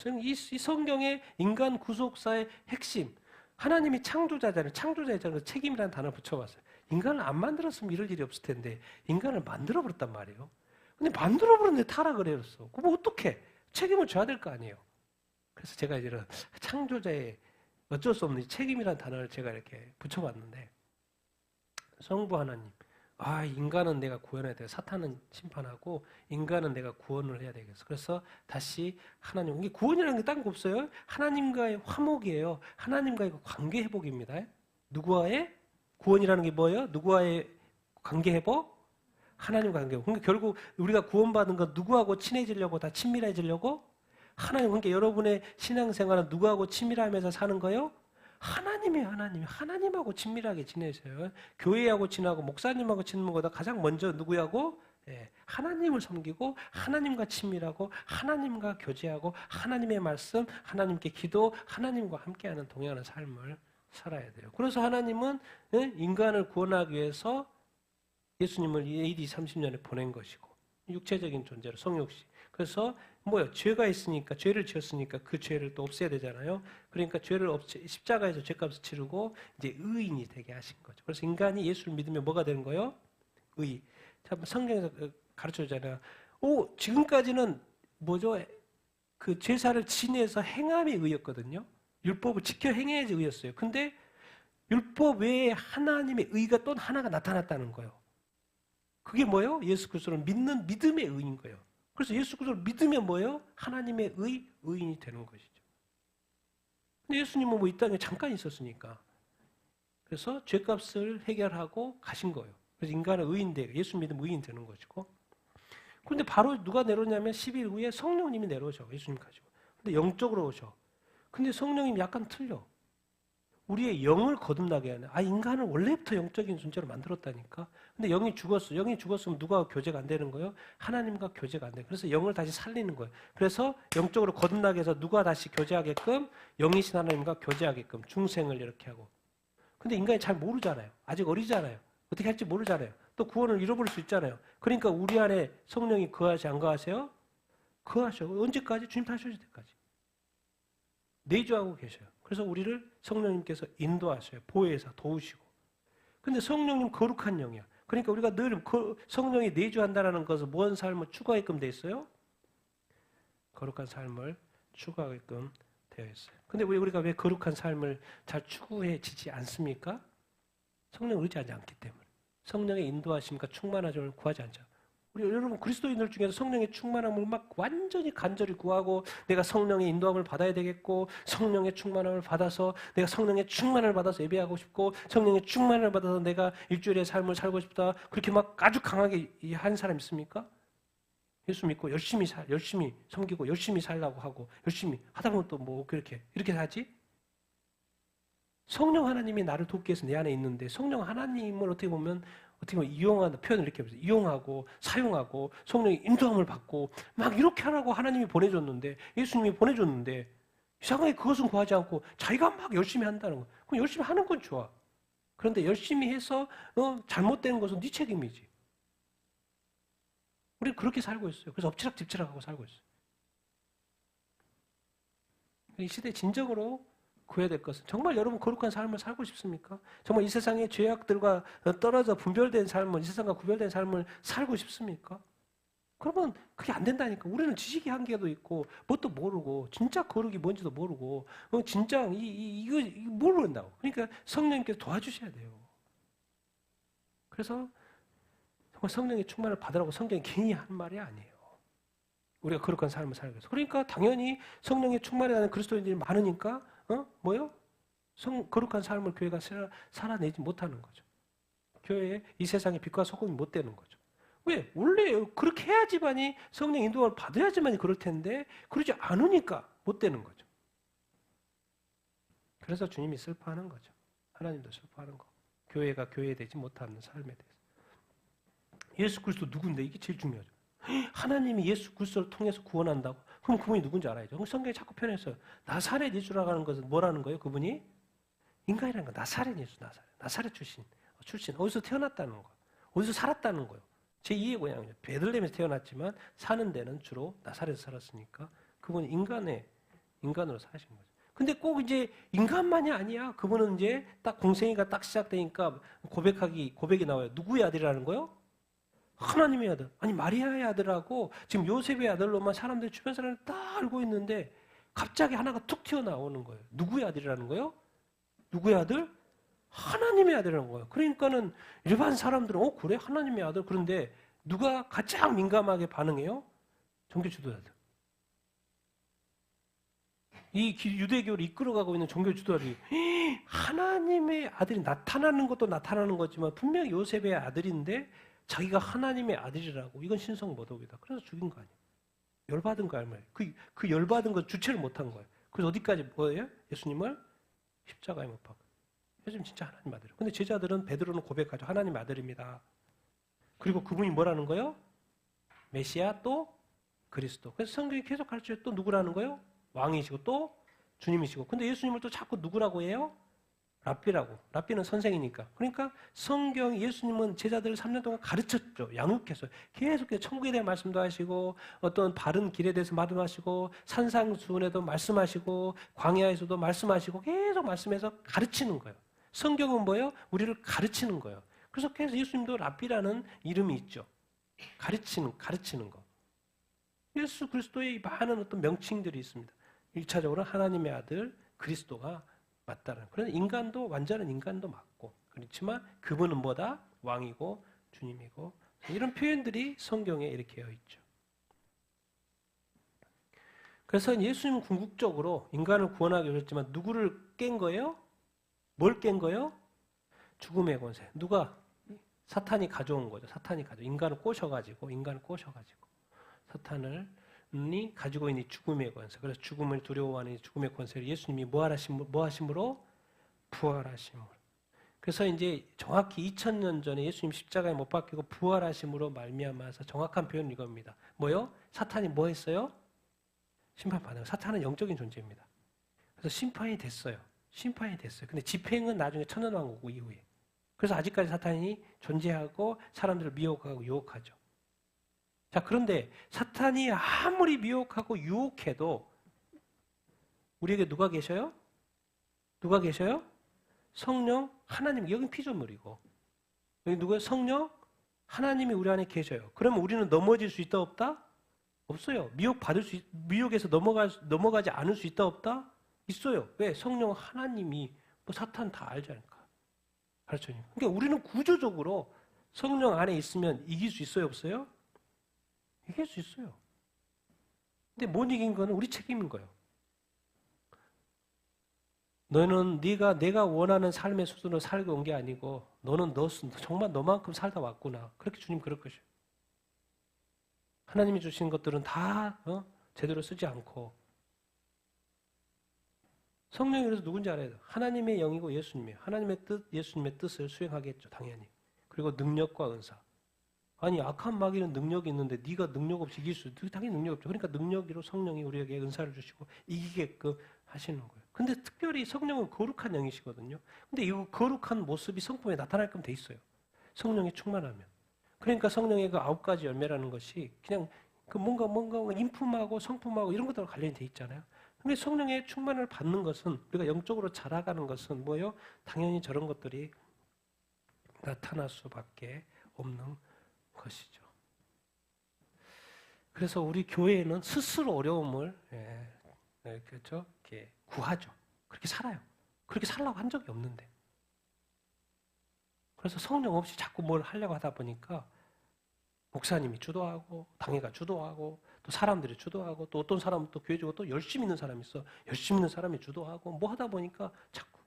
이 성경의 인간 구속사의 핵심, 하나님이 창조자잖아요. 창조자에 저는 책임이라는 단어를 붙여봤어요. 인간을 안 만들었으면 이럴 일이 없을 텐데 인간을 만들어버렸단 말이에요. 근데 만들어버렸는데 타락을 해버렸어. 그럼 어떡해? 책임을 져야 될 거 아니에요. 그래서 제가 이제 창조자의 어쩔 수 없는 책임이라는 단어를 제가 이렇게 붙여봤는데, 성부 하나님, 인간은 내가 구원해야 돼. 사탄은 심판하고 인간은 내가 구원을 해야 되겠어. 그래서 다시 하나님, 이게 구원이라는 게 딴 거 없어요. 하나님과의 화목이에요. 하나님과의 관계 회복입니다. 누구와의 구원이라는 게 뭐예요? 누구와의 관계 회복? 하나님과 관계 회복. 그러니까 결국 우리가 구원받은 건 누구하고 친해지려고, 다 친밀해지려고? 하나님. 그러니까 여러분의 신앙생활은 누구하고 친밀하면서 사는 거예요? 하나님이에요. 하나님하고 친밀하게 지내세요. 교회하고 친하고 목사님하고 친한 것보다 가장 먼저 누구하고? 하나님을 섬기고 하나님과 친밀하고 하나님과 교제하고 하나님의 말씀, 하나님께 기도, 하나님과 함께하는 동행하는 삶을 살아야 돼요. 그래서 하나님은 인간을 구원하기 위해서 예수님을 AD 30년에 보낸 것이고, 육체적인 존재로 성육신. 그래서 죄가 있으니까, 죄를 지었으니까 그 죄를 또 없애야 되잖아요. 그러니까 죄를 십자가에서 죄값을 치르고 이제 의인이 되게 하신 거죠. 그래서 인간이 예수를 믿으면 뭐가 되는 거예요? 의. 성경에서 가르쳐 주잖아요. 지금까지는 그 제사를 지내서 행함이 의였거든요. 율법을 지켜 행해야지 의였어요. 근데 율법 외에 하나님의 의가 또 하나가 나타났다는 거예요. 그게 뭐예요? 예수 그리스도를 믿는 믿음의 의인 거예요. 그래서 예수 그리스도를 믿으면 뭐예요? 하나님의 의인이 되는 것이죠. 근데 예수님은 이 땅에 잠깐 있었으니까. 그래서 죄값을 해결하고 가신 거예요. 그래서 인간은 의인 되고 예수 믿으면 의인 되는 것이고. 그런데 바로 누가 내려오냐면 10일 후에 성령님이 내려오죠. 예수님 가지고. 근데 영적으로 오셔. 근데 성령님이 약간 틀려. 우리의 영을 거듭나게 하는. 인간을 원래부터 영적인 존재로 만들었다니까. 근데 영이 죽었어. 영이 죽었으면 누가 교제가 안 되는 거예요? 하나님과 교제가 안 돼. 그래서 영을 다시 살리는 거예요. 그래서 영적으로 거듭나게 해서 누가 다시 교제하게끔, 영이신 하나님과 교제하게끔 중생을 이렇게 하고. 근데 인간이 잘 모르잖아요. 아직 어리잖아요. 어떻게 할지 모르잖아요. 또 구원을 잃어버릴 수 있잖아요. 그러니까 우리 안에 성령이 거하시 안 거하세요? 거하셔. 언제까지? 주님 다시 오실 때까지. 내주하고 계셔요. 그래서 우리를 성령님께서 인도하셔요. 보혜사, 도우시고. 근데 성령님 거룩한 영이야. 그러니까 우리가 늘 성령이 내주한다는 것은 무슨 삶을 추구하게끔 되어 있어요? 거룩한 삶을 추구하게끔 되어 있어요. 근데 우리가 왜 거룩한 삶을 잘 추구해지지 않습니까? 성령을 의지하지 않기 때문에. 성령의 인도하심과 충만하심을 구하지 않죠. 우리 여러분 그리스도인들 중에서 성령의 충만함을 막 완전히 간절히 구하고, 내가 성령의 인도함을 받아야 되겠고, 성령의 충만함을 받아서 내가 성령의 충만을 받아서 예배하고 싶고, 성령의 충만을 받아서 내가 일주일의 삶을 살고 싶다, 그렇게 막 아주 강하게 한 사람 있습니까? 예수 믿고 열심히 섬기고 열심히 살라고 하고 열심히 하다 보면 또 이렇게 하지? 성령 하나님이 나를 돕기 위해서 내 안에 있는데, 성령 하나님을 어떻게 보면 이용하는 표현을 이렇게 해보세요. 이용하고 사용하고 성령의 인도함을 받고 막 이렇게 하라고 하나님이 보내줬는데, 예수님이 보내줬는데, 이상하게 그것은 구하지 않고 자기가 막 열심히 한다는 거예요. 그럼 열심히 하는 건 좋아. 그런데 열심히 해서 잘못되는 것은 네 책임이지. 우리는 그렇게 살고 있어요. 그래서 엎치락뒤치락하고 살고 있어요. 이 시대에 진정으로 구해야 될 것은, 정말 여러분 거룩한 삶을 살고 싶습니까? 정말 이 세상의 죄악들과 떨어져 분별된 삶을, 이 세상과 구별된 삶을 살고 싶습니까? 그러면 그게 안 된다니까. 우리는 지식의 한계도 있고 뭣도 모르고, 진짜 거룩이 뭔지도 모르고, 진짜 이거 모른다고. 그러니까 성령님께서 도와주셔야 돼요. 그래서 정말 성령의 충만을 받으라고 성경이 괜히 한 말이 아니에요. 우리가 거룩한 삶을 살기 위해서. 그러니까 당연히 성령의 충만에 대한 그리스도인들이 많으니까 거룩한 삶을 교회가 살아내지 못하는 거죠. 교회에 이 세상의 빛과 소금이 못 되는 거죠. 왜? 원래 그렇게 해야지만이, 성령 인도를 받아야지만이 그럴 텐데 그러지 않으니까 못 되는 거죠. 그래서 주님이 슬퍼하는 거죠. 하나님도 슬퍼하는 거. 교회가 교회되지 못하는 삶에 대해서. 예수 그리스도 누군데? 이게 제일 중요하죠. 하나님이 예수 그리스도를 통해서 구원한다고? 그럼 그분이 누군지 알아야죠. 성경에 자꾸 표현했어요. 나사렛 예수라고 하는 것은 뭐라는 거예요? 그분이 인간이라는 거. 나사렛 예수, 나사렛 출신. 어디서 태어났다는 거, 어디서 살았다는 거예요. 제2의 고향이죠. 베들레헴에서 태어났지만 사는 데는 주로 나사렛에서 살았으니까 그분이 인간의 인간으로 사신 거죠. 근데 꼭 이제 인간만이 아니야. 그분은 이제 딱 공생애가 딱 시작되니까 고백이 나와요. 누구의 아들이라는 거요? 하나님의 아들. 아니 마리아의 아들하고 지금 요셉의 아들로만 사람들 주변 사람들 다 알고 있는데 갑자기 하나가 툭 튀어나오는 거예요. 누구의 아들이라는 거요? 누구의 아들? 하나님의 아들이라는 거예요. 그러니까는 일반 사람들은 그래? 하나님의 아들. 그런데 누가 가장 민감하게 반응해요? 종교 지도자들. 이 유대교를 이끌어가고 있는 종교 지도자들이 하나님의 아들이 나타나는 것도 나타나는 거지만 분명히 요셉의 아들인데 자기가 하나님의 아들이라고. 이건 신성모독이다. 그래서 죽인 거 아니에요. 열받은 거 알면 그 열받은 거 주체를 못한 거예요. 그래서 어디까지 뭐예요? 예수님을 십자가에 못 박아요. 예수님 진짜 하나님 아들이에요. 근데 제자들은 베드로는 고백하죠. 하나님의 아들입니다. 그리고 그분이 뭐라는 거예요? 메시아 또 그리스도. 그래서 성경이 계속 가르쳐요. 또 누구라는 거예요? 왕이시고 또 주님이시고. 근데 예수님을 또 자꾸 누구라고 해요? 랍비라고. 랍비는 선생이니까. 그러니까 성경 예수님은 제자들을 3년 동안 가르쳤죠. 양육했어요. 계속 천국에 대한 말씀도 하시고 어떤 바른 길에 대해서 말씀하시고 산상수훈에도 말씀하시고 광야에서도 말씀하시고 계속 말씀해서 가르치는 거예요. 성경은 뭐예요? 우리를 가르치는 거예요. 그래서 계속 예수님도 랍비라는 이름이 있죠. 가르치는 거. 예수 그리스도의 많은 어떤 명칭들이 있습니다. 1차적으로 하나님의 아들 그리스도가 맞다는. 그래서 인간도 완전한 인간도 맞고 그렇지만 그분은 뭐다? 왕이고 주님이고 이런 표현들이 성경에 이렇게 되어 있죠. 그래서 예수님은 궁극적으로 인간을 구원하기 위해서지만 누구를 깬 거예요? 뭘 깬 거예요? 죽음의 권세. 누가? 사탄이 가져온 거죠. 인간을 꼬셔가지고 사탄을 가지고 있는 죽음의 권세. 그래서 죽음을 두려워하는 죽음의 권세를 예수님이 뭐 하심으로? 부활하심으로. 그래서 이제 정확히 2000년 전에 예수님 십자가에 못 박히고 부활하심으로 말미암아서 정확한 표현은 이겁니다. 뭐요? 사탄이 뭐 했어요? 심판받아요. 사탄은 영적인 존재입니다. 그래서 심판이 됐어요. 근데 집행은 나중에 천년왕국 이후에. 그래서 아직까지 사탄이 존재하고 사람들을 미혹하고 유혹하죠. 자, 그런데 사탄이 아무리 미혹하고 유혹해도 우리에게 누가 계셔요? 성령, 하나님. 여긴 피조물이고. 여기 누구예요? 성령, 하나님이 우리 안에 계셔요. 그러면 우리는 넘어질 수 있다 없다? 없어요. 미혹에서 넘어가지 않을 수 있다 없다? 있어요. 왜? 성령 하나님이 사탄 다 알지 않을까? 가르쳐요. 그러니까 우리는 구조적으로 성령 안에 있으면 이길 수 있어요, 없어요? 이길 수 있어요. 근데 못 이긴 거는 우리 책임인 거예요. 너는 내가 원하는 삶의 수준으로 살고 온 게 아니고 너는 정말 너만큼 살다 왔구나. 그렇게 주님 그럴 것이에요. 하나님이 주신 것들은 다 제대로 쓰지 않고 성령이 그래서 누군지 알아야 돼요. 하나님의 영이고 예수님이에요. 하나님의 뜻, 예수님의 뜻을 수행하겠죠. 당연히. 그리고 능력과 은사. 아니 악한 마귀는 능력이 있는데 네가 능력 없이 이길 수 있어. 당연히 능력 없죠. 그러니까 능력으로 성령이 우리에게 은사를 주시고 이기게끔 하시는 거예요. 근데 특별히 성령은 거룩한 영이시거든요. 근데 이 거룩한 모습이 성품에 나타날 끔 돼 있어요. 성령이 충만하면. 그러니까 성령의 그 9가지 열매라는 것이 그냥 그 뭔가 인품하고 성품하고 이런 것들과 관련이 돼 있잖아요. 근데 성령의 충만을 받는 것은 우리가 영적으로 자라가는 것은 뭐예요? 당연히 저런 것들이 나타날 수밖에 없는 것이죠. 그래서 우리 교회는 스스로 어려움을 그렇죠? 이렇게 구하죠. 그렇게 살아요. 그렇게 살라고 한 적이 없는데. 그래서 성령 없이 자꾸 뭘 하려고 하다 보니까 목사님이 주도하고 당회가 주도하고 또 사람들이 주도하고 또 어떤 사람은 또 교회 주고 또 열심히 있는 사람이 있어. 열심히 있는 사람이 주도하고 뭐 하다 보니까 자꾸.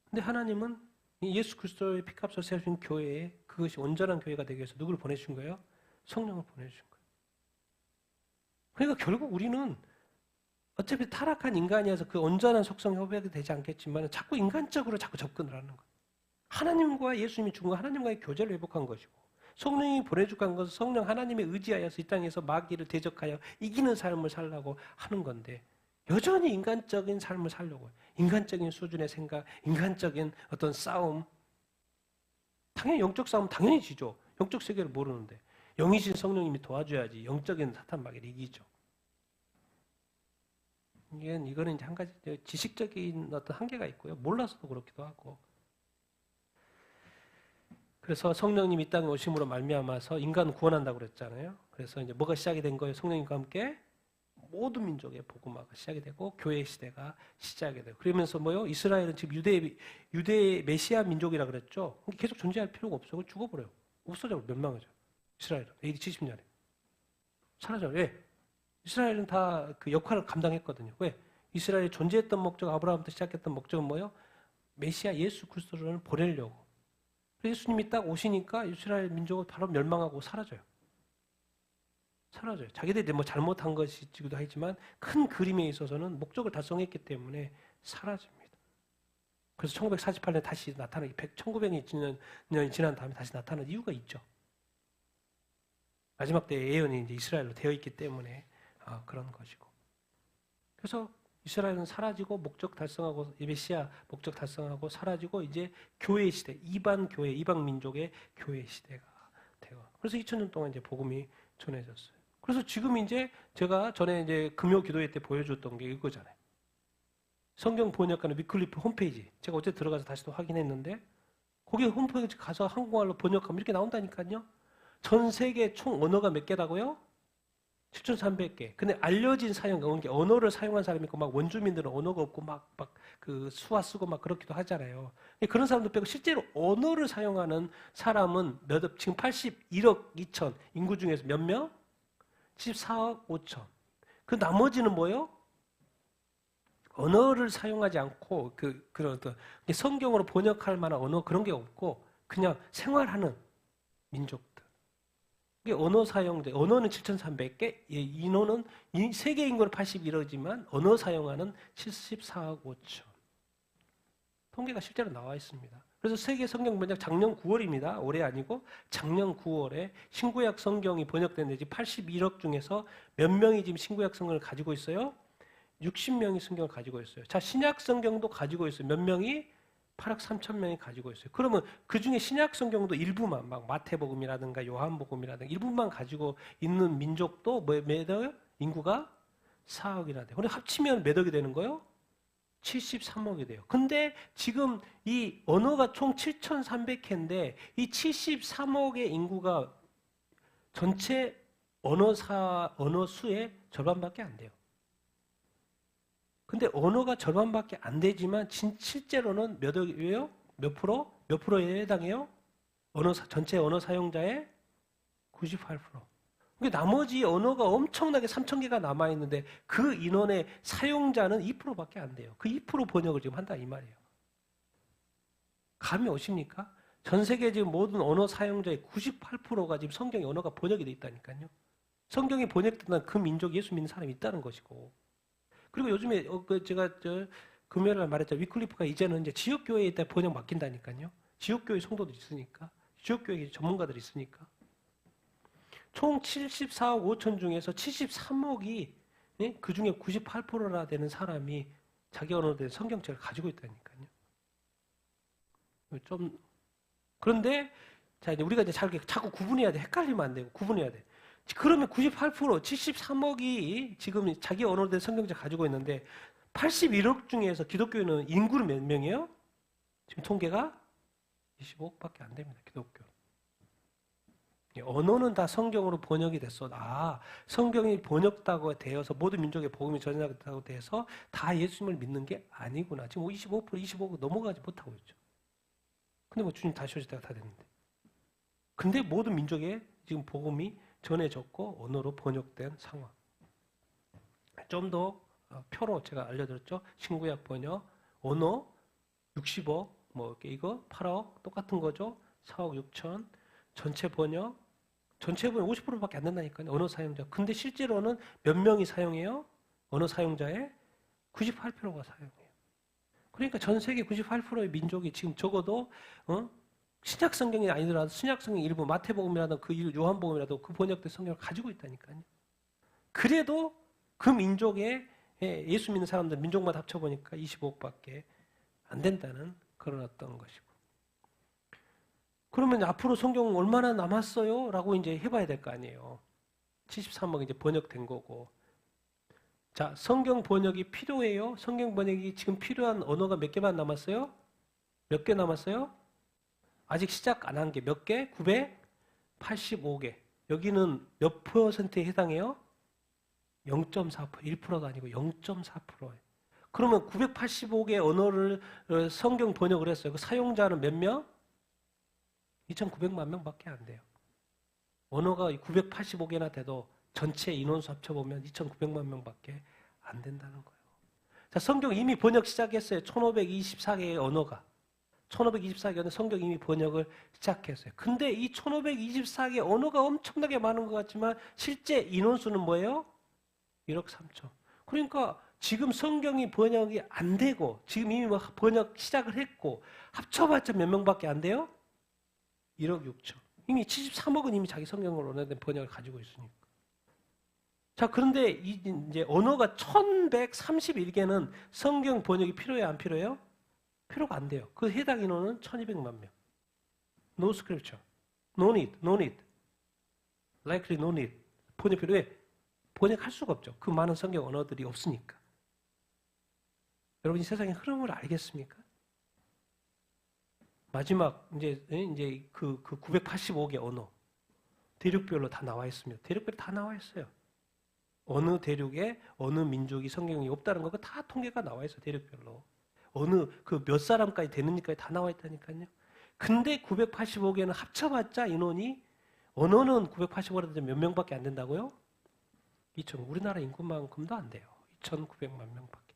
근데 하나님은 예수 그리스도의 피값을 세우신 교회에 그것이 온전한 교회가 되기 위해서 누구를 보내주신 거예요? 성령을 보내주신 거예요. 그러니까 결국 우리는 어차피 타락한 인간이어서 그 온전한 속성이 회복이 되지 않겠지만 자꾸 인간적으로 자꾸 접근을 하는 거예요. 하나님과 예수님이 준 거 하나님과의 교제를 회복한 것이고 성령이 보내주간 것은 성령 하나님의 의지하여서 이 땅에서 마귀를 대적하여 이기는 삶을 살라고 하는 건데 여전히 인간적인 삶을 살려고 해요. 인간적인 수준의 생각, 인간적인 어떤 싸움. 당연히 영적 싸움 당연히 지죠. 영적 세계를 모르는데 영이신 성령님이 도와줘야지 영적인 사탄 마귀를 이기죠. 이거는 이제 한 가지 지식적인 어떤 한계가 있고요. 몰라서도 그렇기도 하고. 그래서 성령님 이 땅에 오심으로 말미암아서 인간 구원한다고 그랬잖아요. 그래서 이제 뭐가 시작이 된 거예요? 성령님과 함께 모든 민족의 복음화가 시작이 되고 교회 시대가 시작이 되고 그러면서 뭐요? 이스라엘은 지금 유대 메시아 민족이라 그랬죠. 계속 존재할 필요가 없어. 죽어버려요. 없어져 멸망하죠. 이스라엘은 AD 70년에 사라져요. 왜? 이스라엘은 다 그 역할을 감당했거든요. 왜? 이스라엘이 존재했던 목적, 아브라함부터 시작했던 목적은 뭐예요? 메시아 예수 그리스도를 보내려고. 예수님이 딱 오시니까 이스라엘 민족은 바로 멸망하고 사라져요. 사라져요. 자기들이 뭐 잘못한 것이기도 하지만 큰 그림에 있어서는 목적을 달성했기 때문에 사라집니다. 그래서 1948년에 다시 나타나기, 1900년이 지난 다음에 다시 나타나는 이유가 있죠. 마지막 때의 예언이 이제 이스라엘로 되어 있기 때문에 그런 것이고. 그래서 이스라엘은 사라지고 목적 달성하고 메시아 목적 달성하고 사라지고 이제 교회 시대, 이방 교회, 이방 민족의 교회 시대가 돼요. 그래서 2000년 동안 이제 복음이 전해졌어요. 그래서 지금 이제 제가 전에 이제 금요 기도회 때 보여줬던 게 이거잖아요. 성경 번역하는 위클리프 홈페이지. 제가 어제 들어가서 다시 또 확인했는데 거기 홈페이지 가서 한국말로 번역하면 이렇게 나온다니까요. 전 세계 총 언어가 몇 개라고요? 7,300개. 근데 알려진 언어를 사용한 사람이 있고, 막 원주민들은 언어가 없고, 막 그 수화 쓰고 막 그렇기도 하잖아요. 그런 사람도 빼고 실제로 언어를 사용하는 사람은 지금 81억 2천, 인구 중에서 몇 명? 14억 5천. 그 나머지는 뭐예요? 언어를 사용하지 않고, 그런 어떤 성경으로 번역할 만한 언어 그런 게 없고, 그냥 생활하는 민족들. 언어 사용자, 언어는 7,300개, 인원은 세계 인구는 81억이지만 언어 사용하는 74억 5천. 통계가 실제로 나와 있습니다. 그래서 세계 성경 번역 작년 9월입니다. 올해 아니고 작년 9월에 신구약 성경이 번역된 지 81억 중에서 몇 명이 지금 신구약 성경을 가지고 있어요? 60명이 성경을 가지고 있어요. 자, 신약 성경도 가지고 있어요. 몇 명이? 8억 3천 명이 가지고 있어요. 그러면 그 중에 신약 성경도 일부만, 막 마태복음이라든가 요한복음이라든가 일부만 가지고 있는 민족도 몇 억이요? 인구가 4억이나 돼요. 근데 합치면 몇 억이 되는 거예요? 73억이 돼요. 근데 지금 이 언어가 총 7,300개인데 이 73억의 인구가 전체 언어 수의 절반밖에 안 돼요. 근데 언어가 절반밖에 안 되지만 실제로는 몇 억이에요? 몇 프로? 몇 프로에 해당해요? 전체 언어 사용자의 98%. 그러니까 나머지 언어가 엄청나게 3,000개가 남아있는데 그 인원의 사용자는 2%밖에 안 돼요. 그 2% 번역을 지금 한다 이 말이에요. 감이 오십니까? 전 세계 지금 모든 언어 사용자의 98%가 지금 성경의 언어가 번역이 돼 있다니까요. 성경이 번역된다는 그 민족 예수 믿는 사람이 있다는 것이고. 그리고 요즘에 제가 금요일 날 말했죠. 위클리프가 이제는 이제 지역교회에 있다 번역 맡긴다니까요. 지역교회 성도들이 있으니까. 지역교회 전문가들이 있으니까. 총 74억 5천 중에서 73억이 그 중에 98%나 되는 사람이 자기 언어로 된 성경책을 가지고 있다니까요. 그런데 자, 이제 우리가 이제 자꾸 구분해야 돼. 헷갈리면 안 되고 구분해야 돼. 그러면 98%, 73억이 지금 자기 언어로 된 성경책 가지고 있는데 81억 중에서 기독교는 인구는 몇 명이에요? 지금 통계가 25억밖에 안 됩니다. 기독교. 언어는 다 성경으로 번역이 됐어. 성경이 번역다고 되어서 모든 민족의 복음이 전해졌다고 돼서 다 예수님을 믿는 게 아니구나. 지금 25%, 25% 넘어가지 못하고 있죠. 근데 뭐 주님 다시 오실 때가 다 됐는데. 근데 모든 민족의 지금 복음이 전해졌고 언어로 번역된 상황. 좀 더 표로 제가 알려드렸죠. 신구약 번역, 언어 60억, 뭐 이거 8억 똑같은 거죠. 4억 6천. 전체 번역 50%밖에 안 된다니까요. 언어 사용자. 근데 실제로는 몇 명이 사용해요? 언어 사용자의 98%가 사용해요. 그러니까 전 세계 98%의 민족이 지금 적어도 신약 성경이 아니더라도 신약 성경 일부 마태복음이라도 요한복음이라도 그 번역된 성경을 가지고 있다니까요. 그래도 그 민족의 예수 믿는 사람들 민족마다 합쳐보니까 25억밖에 안 된다는 그런 어떤 것이고. 그러면 앞으로 성경 얼마나 남았어요? 라고 이제 해봐야 될 거 아니에요. 73억 이제 번역된 거고. 자, 성경 번역이 필요해요? 성경 번역이 지금 필요한 언어가 몇 개만 남았어요? 몇 개 남았어요? 아직 시작 안 한 게 몇 개? 985개. 여기는 몇 퍼센트에 해당해요? 0.4%, 1%도 아니고 0.4%예요. 그러면 985개 언어를 성경 번역을 했어요. 그 사용자는 몇 명? 2,900만 명밖에 안 돼요. 언어가 985개나 돼도 전체 인원수 합쳐보면 2,900만 명밖에 안 된다는 거예요. 자, 성경 이미 번역 시작했어요. 1524개의 언어가. 1524개 언어 성경 이미 번역을 시작했어요. 근데 이 1524개 언어가 엄청나게 많은 것 같지만 실제 인원수는 뭐예요? 1억 3천. 그러니까 지금 성경이 번역이 안 되고 지금 이미 번역 시작을 했고 합쳐봤자 몇 명밖에 안 돼요? 1억 6천. 이미 73억은 이미 자기 성경을 원하는 번역을 가지고 있으니까. 자, 그런데 이제 언어가 1131개는 성경 번역이 필요해요, 안 필요해요? 필요가 안 돼요. 그 해당 인원은 1200만 명. No scripture. No need. No need. Likely no need. 번역 필요해. 번역할 수가 없죠. 그 많은 성경 언어들이 없으니까. 여러분, 이 세상의 흐름을 알겠습니까? 마지막 이제 그 985개 언어 대륙별로 다 나와 있습니다. 대륙별로 다 나와 있어요. 어느 대륙에 어느 민족이 성경이 없다는 거 다 통계가 나와 있어요. 대륙별로. 어느 그 몇 사람까지 되는지까지 다 나와 있다니까요. 근데 985개는 합쳐봤자 인원이 언어는 985라도 몇 명밖에 안 된다고요? 우리나라 인구만큼도 안 돼요. 2,900만 명밖에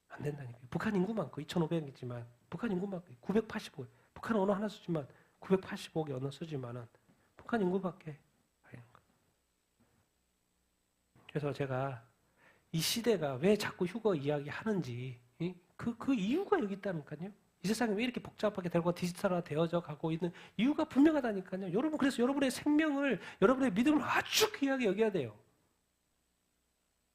안 된다니까요. 북한 인구만큼 2,500이지만 북한 인구만큼 985. 북한 언어 하나 쓰지만 985개 언어 쓰지만은 북한 인구밖에 아닌 거예요. 그래서 제가 이 시대가 왜 자꾸 휴거 이야기 하는지 그 이유가 여기 있다니까요. 이 세상이 왜 이렇게 복잡하게 되고 디지털화 되어져 가고 있는 이유가 분명하다니까요. 여러분, 그래서 여러분의 생명을, 여러분의 믿음을 아주 귀하게 여겨야 돼요.